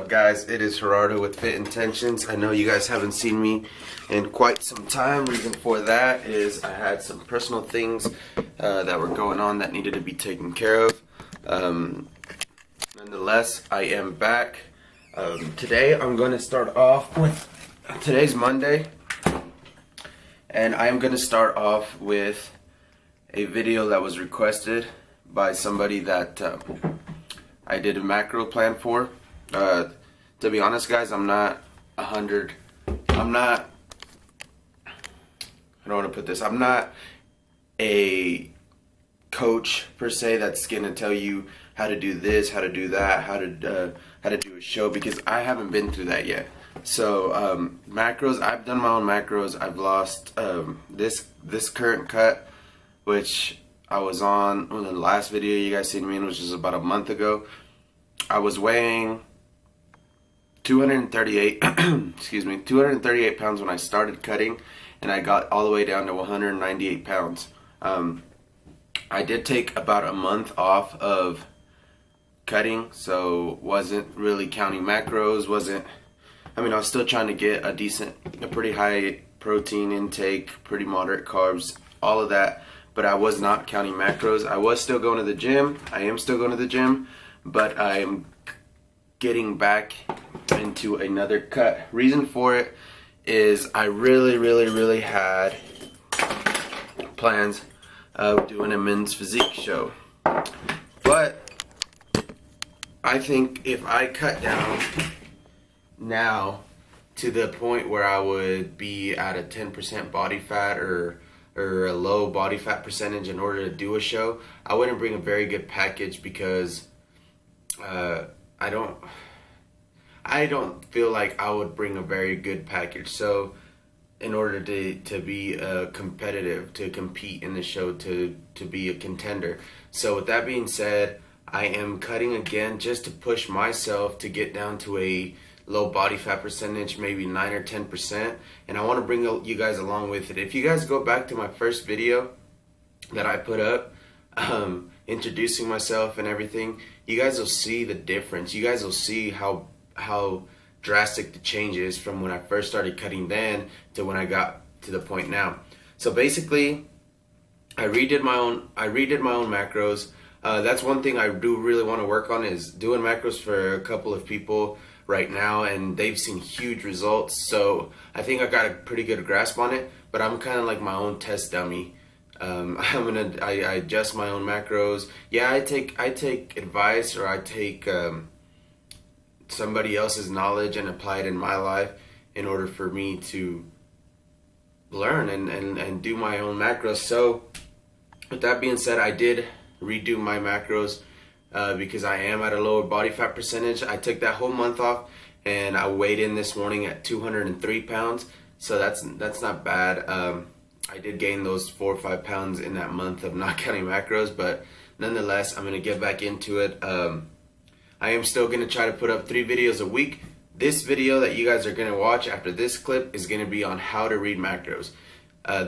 up, guys? It is Gerardo with Fit Intentions. I know you guys haven't seen me in quite some time. Reason for that is I had some personal things that were going on that needed to be taken care of. Nonetheless, I am back. Today I'm going to start off with, today's Monday, and I am going to start off with a video that was requested by somebody that I did a macro plan for. To be honest, guys, I don't want to put this, I'm not a coach per se that's gonna tell you how to do this, how to do that, how to do a show, because I haven't been through that yet. So macros, I've done my own macros. I've lost this current cut, which I was on the last video you guys seen me in, which is about a month ago. I was weighing 238 238 pounds when I started cutting, and I got all the way down to 198 pounds. I did take about a month off of cutting, so wasn't really counting macros, I was still trying to get a pretty high protein intake, pretty moderate carbs, all of that, but I was not counting macros. I was still going to the gym. I am still going to the gym, but I am getting back into another cut. Reason for it is I really had plans of doing a men's physique show, but I think if I cut down now to the point where I would be at a 10% body fat or a low body fat percentage in order to do a show, I wouldn't bring a very good package, because I don't feel like I would bring a very good package. So in order to be competitive, to compete in the show, to be a contender. So with that being said, I am cutting again just to push myself to get down to a low body fat percentage, maybe 9 or 10%, and I want to bring you guys along with it. If you guys go back to my first video that I put up, introducing myself and everything, you guys will see the difference. You guys will see how drastic the change is from when I first started cutting then to when I got to the point now. So basically, I redid my own macros. That's one thing I do really want to work on, is doing macros for a couple of people right now, and they've seen huge results. So I think I got a pretty good grasp on it, but I'm kind of like my own test dummy. I adjust my own macros. Yeah, I take advice, or I take somebody else's knowledge and apply it in my life in order for me to learn and do my own macros. So with that being said, I did redo my macros because I am at a lower body fat percentage. I took that whole month off, and I weighed in this morning at 203 pounds. So that's not bad. I did gain those 4 or 5 pounds in that month of not counting macros, but nonetheless, I'm gonna get back into it. I am still gonna try to put up 3 videos a week. This video that you guys are gonna watch after this clip is gonna be on how to read macros.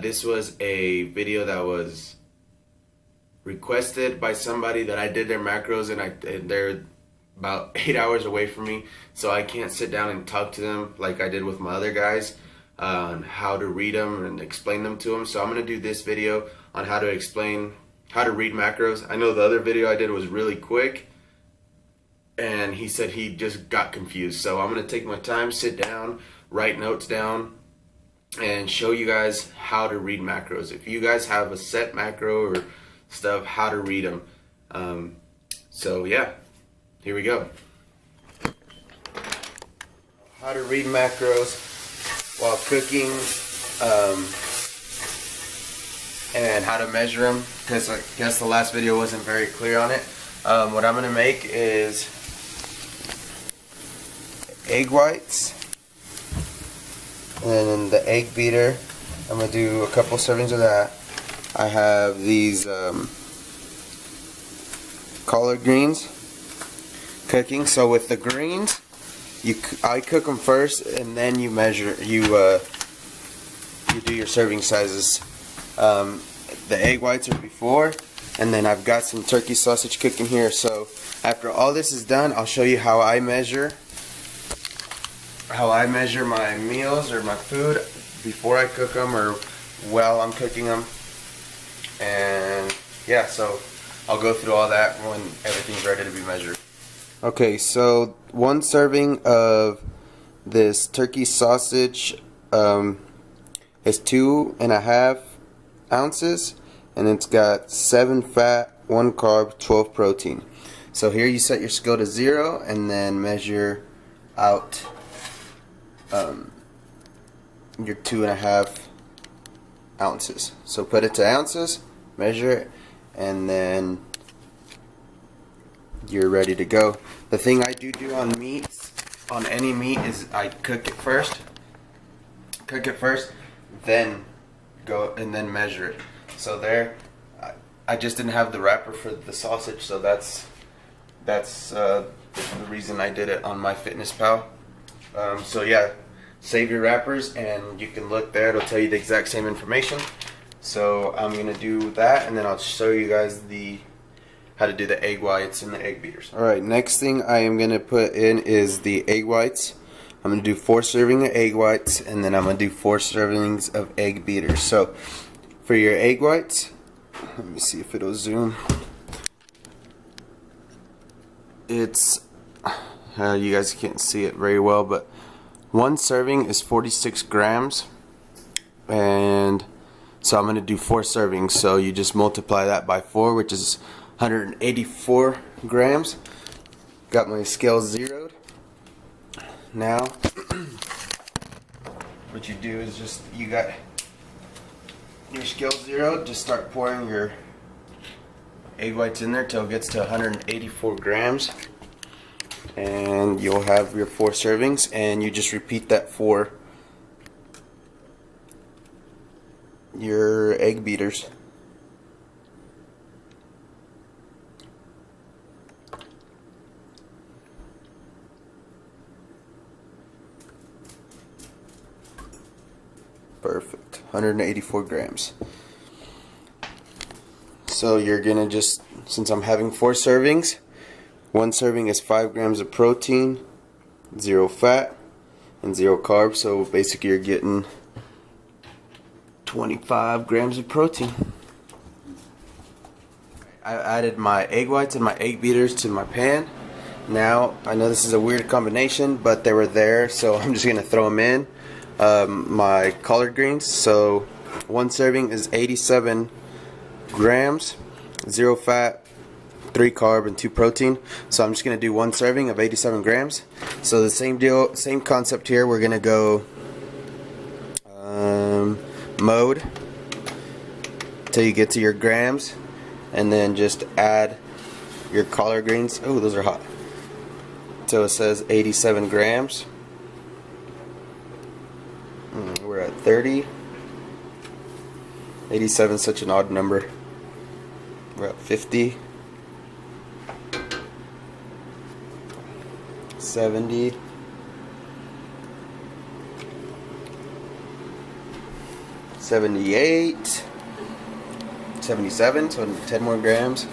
This was a video that was requested by somebody that I did their macros, and they're about 8 hours away from me, so I can't sit down and talk to them like I did with my other guys on how to read them and explain them to them. So I'm going to do this video on how to explain how to read macros. I know the other video I did was really quick, and he said he just got confused. So I'm going to take my time, sit down, write notes down, and show you guys how to read macros. If you guys have a set macro or stuff, how to read them. So yeah, here we go. How to read macros while cooking, and how to measure them, because I guess the last video wasn't very clear on it. What I'm gonna make is egg whites, and then the egg beater. I'm gonna do a couple servings of that. I have these collard greens cooking. So with the greens, I cook them first, and then you measure. You do your serving sizes. The egg whites are before, and then I've got some turkey sausage cooking here. So after all this is done, I'll show you how I measure how I measure my meals or my food before I cook them or while I'm cooking them. And yeah, so I'll go through all that when everything's ready to be measured. Okay, so 1 serving of this turkey sausage is 2.5 ounces, and it's got 7 fat, 1 carb, 12 protein. So here you set your scale to 0 and then measure out your 2.5 ounces. So put it to ounces, measure it, and then you're ready to go. The thing I do on meats, on any meat, is I cook it first, then go and then measure it. So there, I just didn't have the wrapper for the sausage, so that's the reason I did it on MyFitnessPal. So yeah, save your wrappers and you can look there, it'll tell you the exact same information. So I'm gonna do that, and then I'll show you guys how to do the egg whites and the egg beaters. Alright, next thing I am gonna put in is the egg whites. I'm gonna do 4 servings of egg whites, and then I'm gonna do 4 servings of egg beaters. So for your egg whites, let me see if it'll zoom. It's you guys can't see it very well, but 1 serving is 46 grams, and so I'm going to do 4 servings, so you just multiply that by 4, which is 184 grams. Got my scale zeroed. Now what you do is just, you got your scale zeroed, just start pouring your egg whites in there till it gets to 184 grams, and you'll have your 4 servings, and you just repeat that for your egg beaters. Perfect, 184 grams. So you're gonna just, since I'm having 4 servings, 1 serving is 5 grams of protein, 0 fat, and 0 carbs. So basically you're getting 25 grams of protein. I added my egg whites and my egg beaters to my pan. Now, I know this is a weird combination, but they were there, so I'm just gonna throw them in. My collard greens, so 1 serving is 87 grams, 0 fat, 3 carb, and 2 protein. So I'm just gonna do 1 serving of 87 grams. So the same deal, same concept here. We're gonna go mode till you get to your grams, and then just add your collard greens. Oh, those are hot. So it says 87 grams. We're at 30. 87 is such an odd number. We're at 50. 70. 78. 77, so 10 more grams.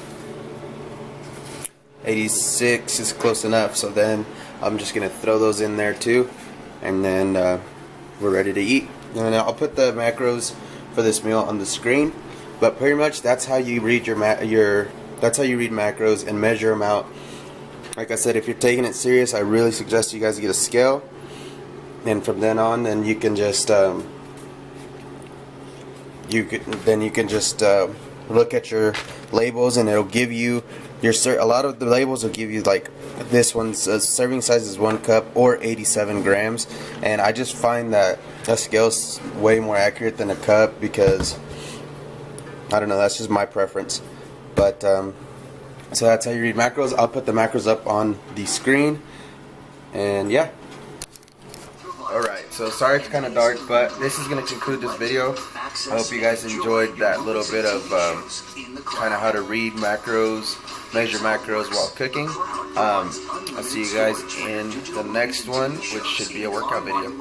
86 is close enough, so then I'm just gonna throw those in there too, and then we're ready to eat. And I'll put the macros for this meal on the screen, but pretty much that's how you read that's how you read macros and measure them out. Like I said, if you're taking it serious, I really suggest you guys get a scale, and from then on, then you can just look at your labels, and it'll give you a lot of the labels will give you, like, this one's serving size is 1 cup or 87 grams, and I just find that a scale's way more accurate than a cup, because I don't know, that's just my preference. But so that's how you read macros. I'll put the macros up on the screen, and yeah. Alright, so sorry it's kind of dark, but this is going to conclude this video. I hope you guys enjoyed that little bit of kind of how to read macros, measure macros while cooking. I'll see you guys in the next one, which should be a workout video.